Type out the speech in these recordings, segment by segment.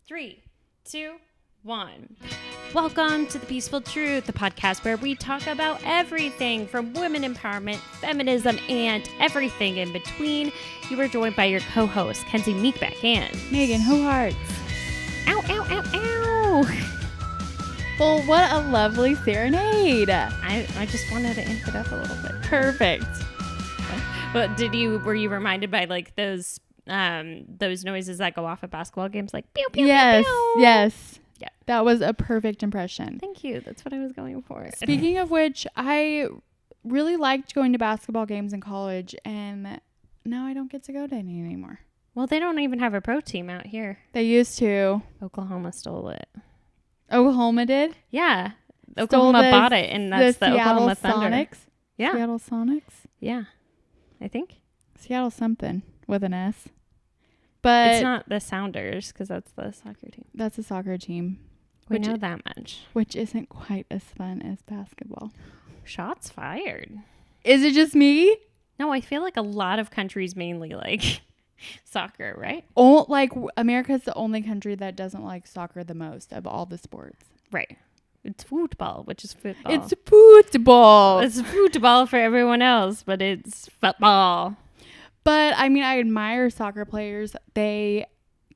3, 2, 1. Welcome to The Peaceful Truth, the podcast where we talk about everything from women empowerment, feminism, and everything in between. You are joined by your co-hosts, Kenzie and Meghan. Meghan, who hearts? Ow, ow, ow, ow. Well, what a lovely serenade. I just wanted to amp it up a little bit. Perfect. But were you reminded by like those noises that go off at basketball games, like pew, pew, Yes, pew, pew? yes. Yeah. That was a perfect impression. Thank you. That's what I was going for. Speaking of which, I really liked going to basketball games in college, and now I don't get to go to any anymore. Well, they don't even have a pro team out here. They used to. Oklahoma stole it. Oklahoma did? Yeah. Oklahoma bought it, and that's the Seattle Oklahoma Thunder. Sonics? Yeah. Seattle Sonics? Yeah. I think. Seattle something with an S. But It's not the Sounders, because that's the soccer team. that's a soccer team. We know that much. Which isn't quite as fun as basketball. Shots fired. Is it just me? No, I feel like a lot of countries mainly like soccer, right? America's the only country that doesn't like soccer the most of all the sports. Right. It's football, which is football. It's football. It's football for everyone else, but it's football. But I mean, I admire soccer players. Can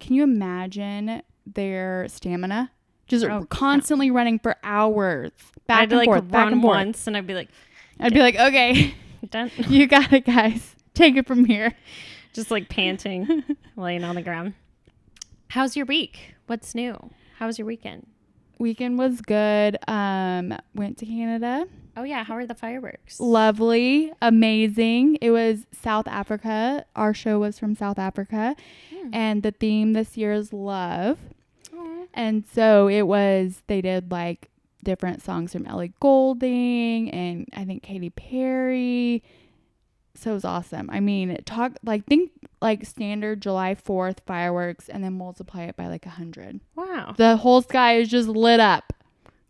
you imagine their stamina? Just constantly running for hours. I'd run once and I'd be like, okay, done. You got it, guys. Take it from here. Just like panting, laying on the ground. How's your week? What's new? How was your weekend? Weekend was good. Went to Canada. Oh yeah, how are the fireworks? Lovely, amazing. It was South Africa. Our show was from South Africa, and the theme this year is love. Aww. And so they did like different songs from Ellie Goulding and I think Katy Perry. So it was awesome. I mean, think standard July 4th fireworks and then multiply it by like 100. Wow. The whole sky is just lit up.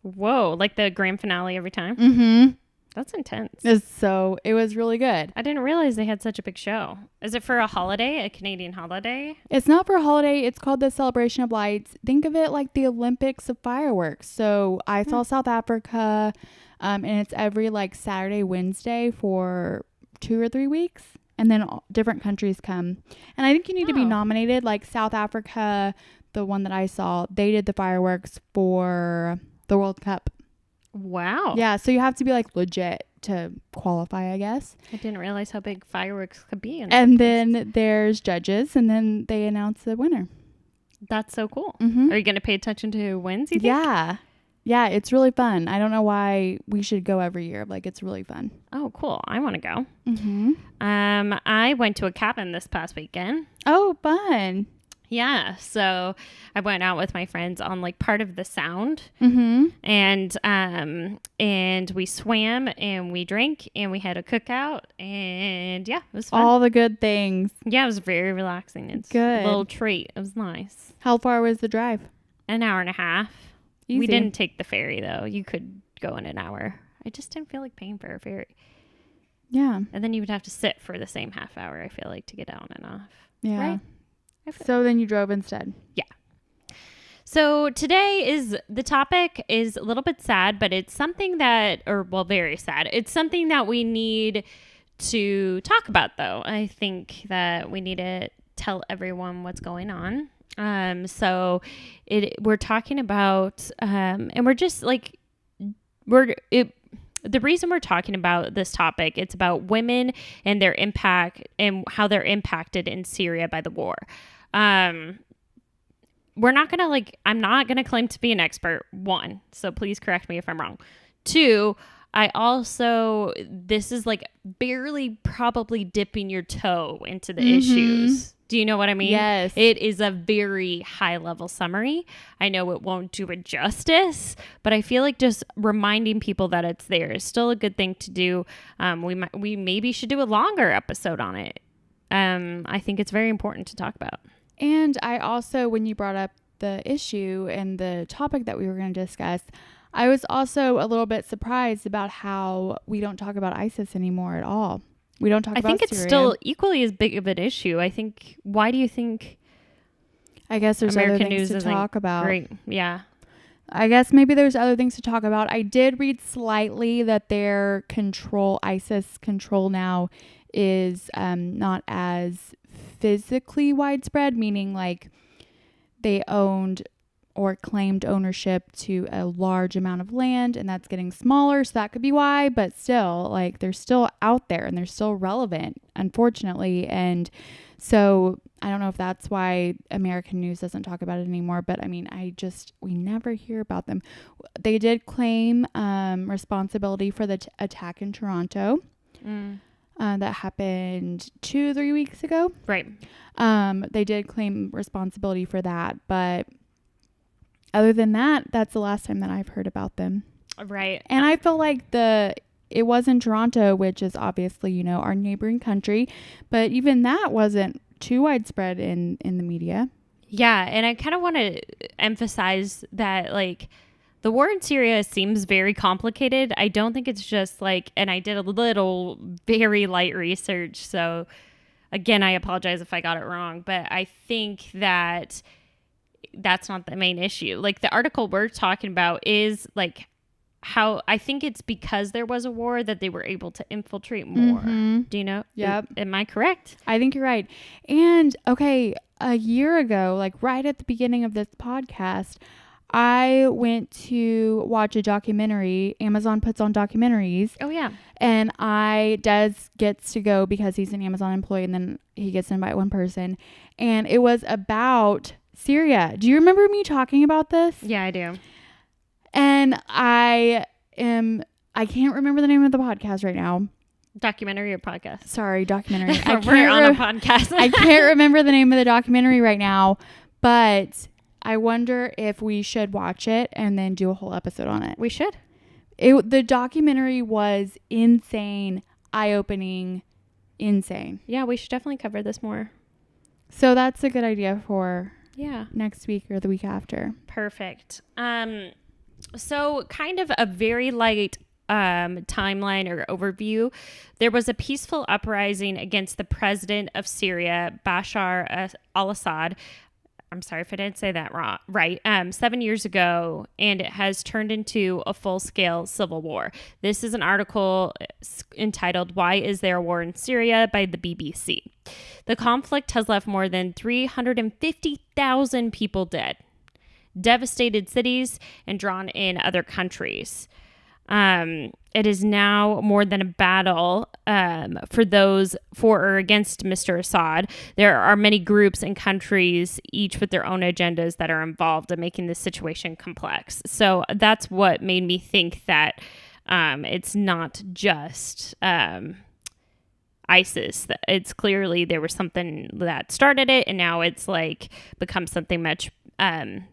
Whoa, like the grand finale every time? Mm-hmm. That's intense. It was really good. I didn't realize they had such a big show. Is it for a holiday, a Canadian holiday? It's not for a holiday. It's called the Celebration of Lights. Think of it like the Olympics of fireworks. So I saw South Africa, and it's every like Saturday, Wednesday for 2 or 3 weeks. And then different countries come. And I think you need to be nominated. Like South Africa, the one that I saw, they did the fireworks for the World Cup. Wow. Yeah, so you have to be like legit to qualify, I guess. I didn't realize how big fireworks could be. And then there's judges, and then they announce the winner. That's so cool. Mm-hmm. Are you going to pay attention to who wins, you think? Yeah. Yeah, it's really fun. I don't know why we should go every year. Like, it's really fun. Oh, cool. I want to go. Mm-hmm. I went to a cabin this past weekend. Oh, fun. Yeah, so I went out with my friends on like part of the Sound, Mm-hmm. and we swam and we drank and we had a cookout, and yeah, it was fun. All the good things. Yeah, it was very relaxing. It's Good. a little treat. It was nice. How far was the drive? An hour and a half. Easy. We didn't take the ferry though. You could go in an hour. I just didn't feel like paying for a ferry. Yeah. And then you would have to sit for the same half hour, I feel like, to get on and off. Yeah. Right? So then you drove instead. Yeah. So the topic is a little bit sad, but it's something very sad. It's something that we need to talk about, though. I think that we need to tell everyone what's going on. We're talking about, and we're just like, the reason we're talking about this topic, it's about women and their impact and how they're impacted in Syria by the war. I'm not going to claim to be an expert, 1, so please correct me if I'm wrong. 2, this is like barely probably dipping your toe into the issues. Do you know what I mean? Yes. It is a very high level summary. I know it won't do it justice, but I feel like just reminding people that it's there is still a good thing to do. We maybe should do a longer episode on it. I think it's very important to talk about. And I also, when you brought up the issue and the topic that we were going to discuss, I was also a little bit surprised about how we don't talk about ISIS anymore at all. We don't talk about Syria. I think it's still equally as big of an issue. Why do you think? I guess there's American other things news to isn't talk about. great. Yeah. I guess maybe there's other things to talk about. I did read slightly that their ISIS control now is not as physically widespread, meaning like they owned or claimed ownership to a large amount of land, and that's getting smaller. So that could be why, but still, like, they're still out there and they're still relevant, unfortunately. And so I don't know if that's why American news doesn't talk about it anymore, but I mean, we never hear about them. They did claim responsibility for the attack in Toronto. That happened 2-3 weeks ago. Right. They did claim responsibility for that, but other than that, that's the last time that I've heard about them. Right. And I feel like it was in Toronto, which is obviously, you know, our neighboring country, but even that wasn't too widespread in the media. Yeah, and I kind of want to emphasize that, like, the war in Syria seems very complicated. I don't think it's just like, and I did a little very light research, so again, I apologize if I got it wrong, but I think that that's not the main issue. Like, the article we're talking about is like how I think it's because there was a war that they were able to infiltrate more. Mm-hmm. Do you know? Yep. Am I correct? I think you're right. And okay, a year ago, like right at the beginning of this podcast, I went to watch a documentary. Amazon puts on documentaries. Oh, yeah. And Des gets to go because he's an Amazon employee, and then he gets to invite one person. And it was about Syria. Do you remember me talking about this? Yeah, I do. And I can't remember the name of the podcast right now. Documentary or podcast? Sorry, documentary. We're on a podcast. I can't remember the name of the documentary right now, but I wonder if we should watch it and then do a whole episode on it. We should. The documentary was insane, eye-opening, insane. Yeah, we should definitely cover this more. So that's a good idea for Yeah. next week or the week after. Perfect. So kind of a very light timeline or overview. There was a peaceful uprising against the president of Syria, Bashar al-Assad. I'm sorry if I didn't say that wrong. Right. 7 years ago, and it has turned into a full-scale civil war. This is an article entitled "Why Is There a War in Syria?" by the BBC. The conflict has left more than 350,000 people dead, devastated cities, and drawn in other countries. It is now more than a battle for or against Mr. Assad. There are many groups and countries, each with their own agendas, that are involved in making this situation complex. So that's what made me think that it's not just ISIS. It's clearly there was something that started it, and now it's like become something much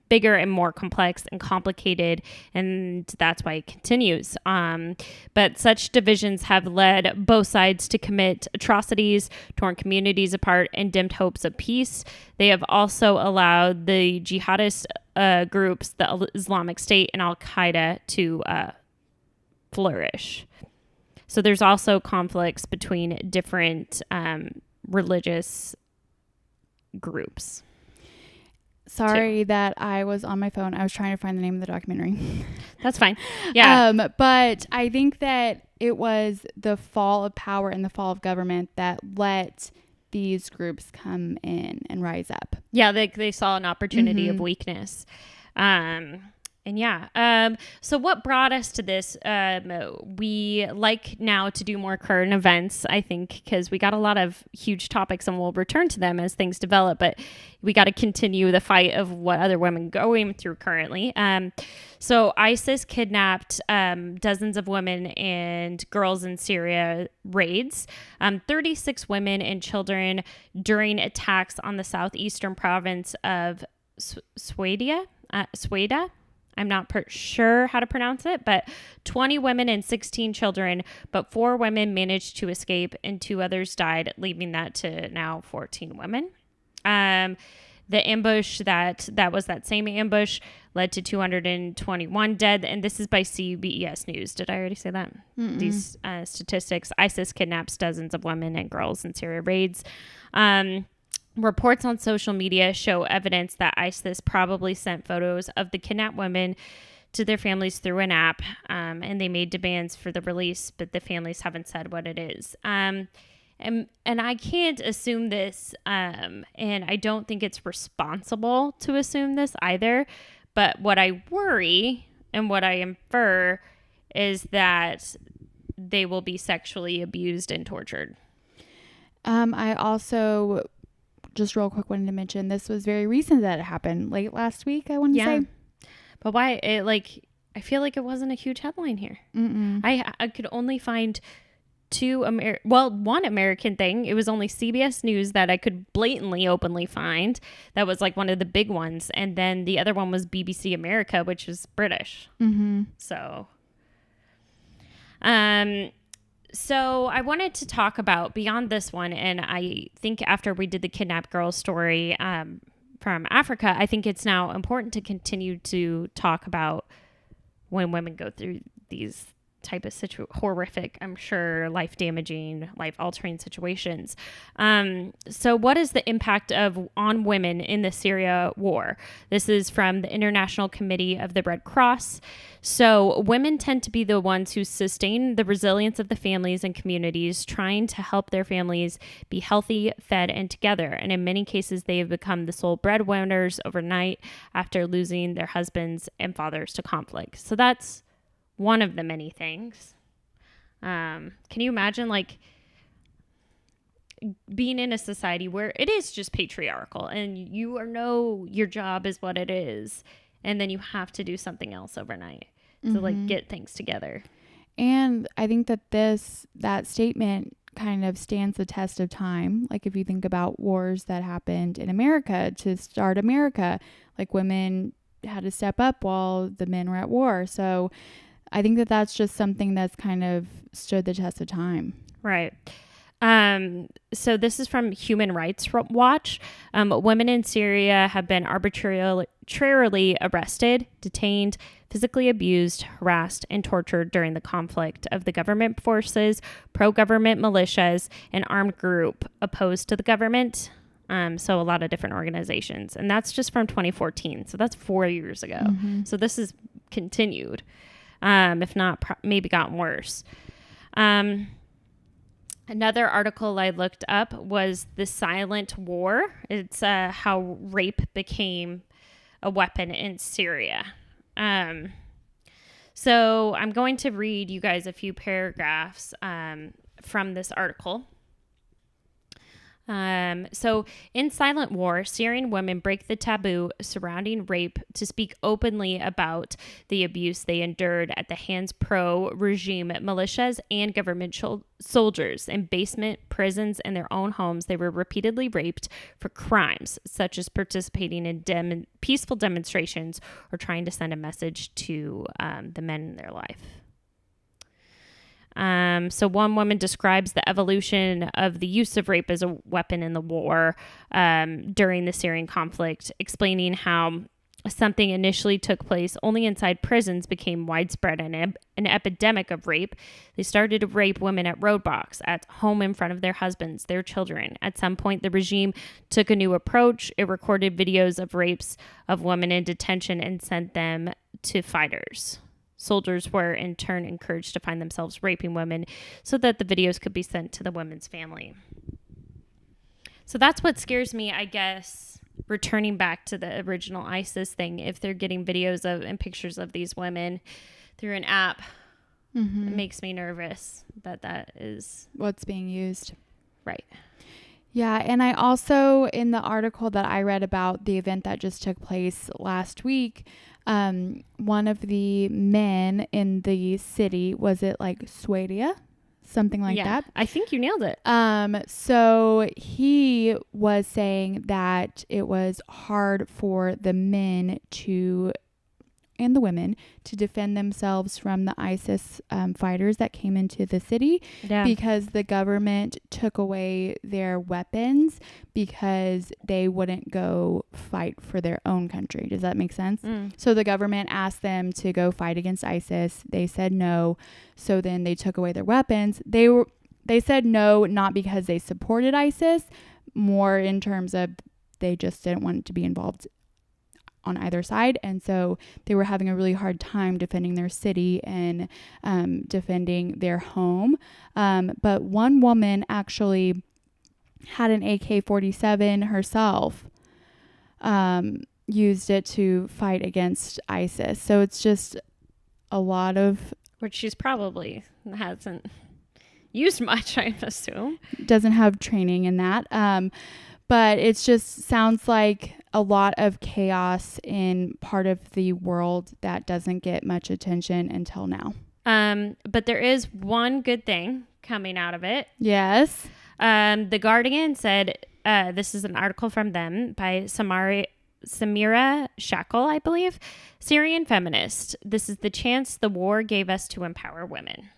bigger and more complex and complicated, and that's why it continues. But such divisions have led both sides to commit atrocities, torn communities apart, and dimmed hopes of peace. They have also allowed the jihadist groups, the Islamic State and Al-Qaeda, to flourish. So there's also conflicts between different religious groups. Sorry that I was on my phone. I was trying to find the name of the documentary. That's fine. Yeah. But I think that it was the fall of power and the fall of government that let these groups come in and rise up. Yeah, they saw an opportunity of weakness. So what brought us to this? We like now to do more current events, I think, because we got a lot of huge topics, and we'll return to them as things develop, but we got to continue the fight of what other women are going through currently. So ISIS kidnapped dozens of women and girls in Syria raids, 36 women and children during attacks on the southeastern province of Sweden. I'm not sure how to pronounce it, but 20 women and 16 children, but 4 women managed to escape and 2 others died, leaving that to now 14 women. The ambush that was that same ambush led to 221 dead, and this is by CBS News. Did I already say that? Mm-mm. These statistics. ISIS kidnaps dozens of women and girls in Syria raids. Reports on social media show evidence that ISIS probably sent photos of the kidnapped women to their families through an app, and they made demands for the release, but the families haven't said what it is. And I can't assume this, and I don't think it's responsible to assume this either. But what I worry and what I infer is that they will be sexually abused and tortured. I also, just real quick, wanted to mention this was very recent that it happened, late last week, I want to say. But why? I feel like it wasn't a huge headline here. Mm-mm. I could only find one American thing. It was only CBS News that I could blatantly, openly find. That was like one of the big ones. And then the other one was BBC America, which is British. Mm-hmm. So I wanted to talk about beyond this one. And I think after we did the kidnapped girl story from Africa, I think it's now important to continue to talk about when women go through these type of horrific, I'm sure, life-damaging, life-altering situations. So what is the impact on women in the Syria war? This is from the International Committee of the Red Cross. So women tend to be the ones who sustain the resilience of the families and communities, trying to help their families be healthy, fed, and together. And in many cases, they have become the sole breadwinners overnight after losing their husbands and fathers to conflict. So that's one of the many things. Can you imagine being in a society where it is just patriarchal and your job is what it is, and then you have to do something else overnight to get things together? And I think that statement kind of stands the test of time. Like if you think about wars that happened in America to start America, like women had to step up while the men were at war. So I think that's just something that's kind of stood the test of time. Right. So this is from Human Rights Watch. Women in Syria have been arbitrarily arrested, detained, physically abused, harassed, and tortured during the conflict of the government forces, pro-government militias, and armed group opposed to the government. So a lot of different organizations. And that's just from 2014. So that's 4 years ago. Mm-hmm. So this is continued. If not, maybe gotten worse. Another article I looked up was The Silent War. It's how rape became a weapon in Syria. So I'm going to read you guys a few paragraphs from this article. So in Silent War, Syrian women break the taboo surrounding rape to speak openly about the abuse they endured at the hands pro-regime militias and government soldiers. In basement prisons and their own homes, they were repeatedly raped for crimes such as participating in peaceful demonstrations or trying to send a message to the men in their life. So one woman describes the evolution of the use of rape as a weapon in the war during the Syrian conflict, explaining how something initially took place only inside prisons became widespread and an epidemic of rape. They started to rape women at roadblocks, at home in front of their husbands, their children. At some point, the regime took a new approach. It recorded videos of rapes of women in detention and sent them to fighters. Soldiers were in turn encouraged to find themselves raping women so that the videos could be sent to the women's family. So that's what scares me, I guess, returning back to the original ISIS thing. If they're getting videos of and pictures of these women through an app, it makes me nervous that is what's being used. Right. Yeah, and I also, in the article that I read about the event that just took place last week, one of the men in the city, was it like Swadia? Something like that. I think you nailed it. So he was saying that it was hard for the men and the women to defend themselves from the ISIS fighters that came into the city because the government took away their weapons because they wouldn't go fight for their own country. Does that make sense? So the government asked them to go fight against ISIS. They said no. So then they took away their weapons. They said no, not because they supported ISIS, more in terms of they just didn't want to be involved on either side. And so they were having a really hard time defending their city and defending their home. But one woman actually had an AK-47 herself, used it to fight against ISIS. So it's just a lot of... Which she's probably hasn't used much, I assume. Doesn't have training in that. But it just sounds like a lot of chaos in part of the world that doesn't get much attention until now. But there is one good thing coming out of it. Yes. The Guardian said, this is an article from them by Samira Shackle, I believe, Syrian feminist. This is the chance the war gave us to empower women.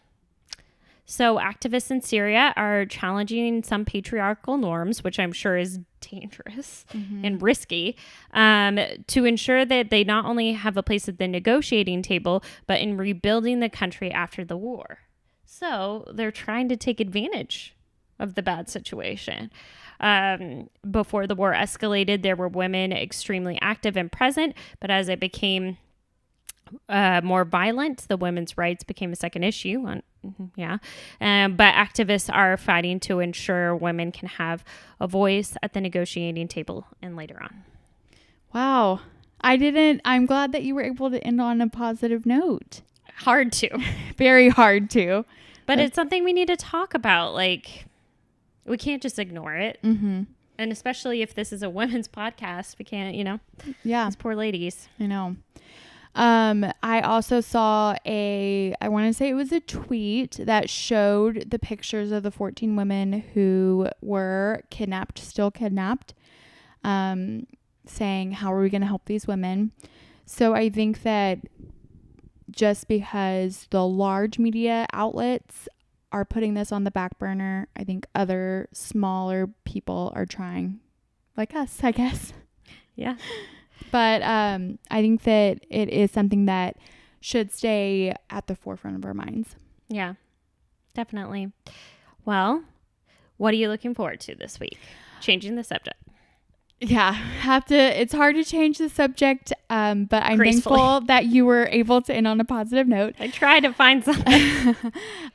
So activists in Syria are challenging some patriarchal norms, which I'm sure is dangerous and risky, to ensure that they not only have a place at the negotiating table, but in rebuilding the country after the war. So they're trying to take advantage of the bad situation. Before the war escalated, there were women extremely active and present, but as it became more violent, the women's rights became a second issue. But activists are fighting to ensure women can have a voice at the negotiating table and later on. Wow. I'm glad that you were able to end on a positive note. Hard to. Very hard to. But it's something we need to talk about. Like, we can't just ignore it. Mm-hmm. And especially if this is a women's podcast, we can't, Yeah. These poor ladies. I know. I also saw I want to say it was a tweet that showed the pictures of the 14 women who were still kidnapped, saying, how are we going to help these women? So I think that just because the large media outlets are putting this on the back burner, I think other smaller people are trying, like us, I guess. Yeah. But I think that it is something that should stay at the forefront of our minds. Yeah, definitely. Well, what are you looking forward to this week? Changing the subject. Yeah, it's hard to change the subject, but I'm thankful that you were able to end on a positive note. I tried to find something.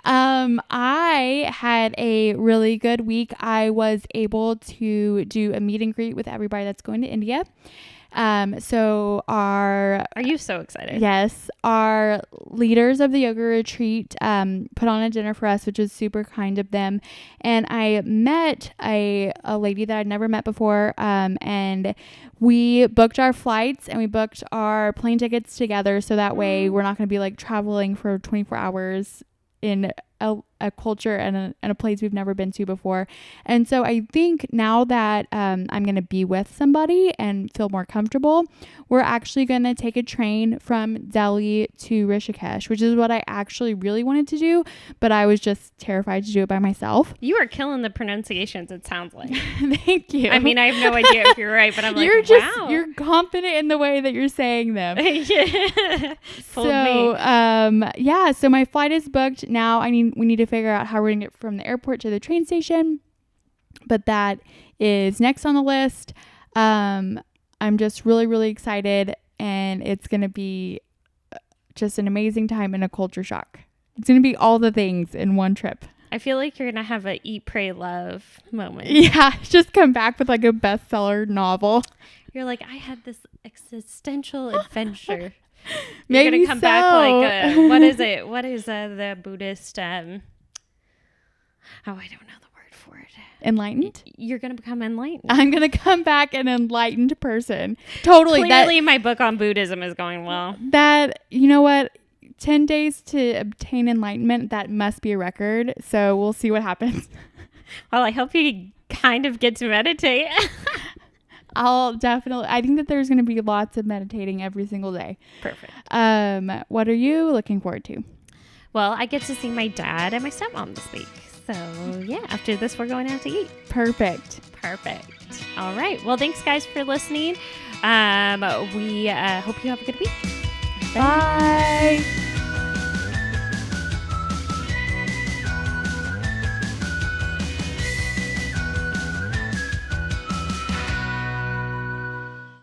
I had a really good week. I was able to do a meet and greet with everybody that's going to India. Are you so excited? Yes. Our leaders of the yoga retreat, put on a dinner for us, which is super kind of them. And I met a lady that I'd never met before. And we booked our flights and we booked our plane tickets together. So that way we're not going to be like traveling for 24 hours in a culture and a place we've never been to before. And so I think now that I'm going to be with somebody and feel more comfortable, we're actually going to take a train from Delhi to Rishikesh, which is what I actually really wanted to do, but I was just terrified to do it by myself. You are killing the pronunciations, it sounds like. Thank you. I mean, I have no idea if you're right, but I'm like, wow. You're confident in the way that you're saying them. Yeah. So my flight is booked now. We need to figure out how we're going to get from the airport to the train station, but that is next on the list. I'm just really, really excited, and it's going to be just an amazing time and a culture shock. It's going to be all the things in one trip. I feel like you're going to have a eat, pray, love moment. Yeah, just come back with like a bestseller novel. You're like, I had this existential adventure. Maybe you're going to come back like, what is it? What is the Buddhist, I don't know the word for it. Enlightened? You're going to become enlightened. I'm going to come back an enlightened person. Totally. Clearly my book on Buddhism is going well. You know what? 10 days to obtain enlightenment, that must be a record. So we'll see what happens. Well, I hope you kind of get to meditate. I think that there's going to be lots of meditating every single day. Perfect. What are you looking forward to? Well, I get to see my dad and my stepmom this week. So yeah, after this, we're going out to eat. Perfect. All right. Well, thanks guys for listening. We hope you have a good week. Bye.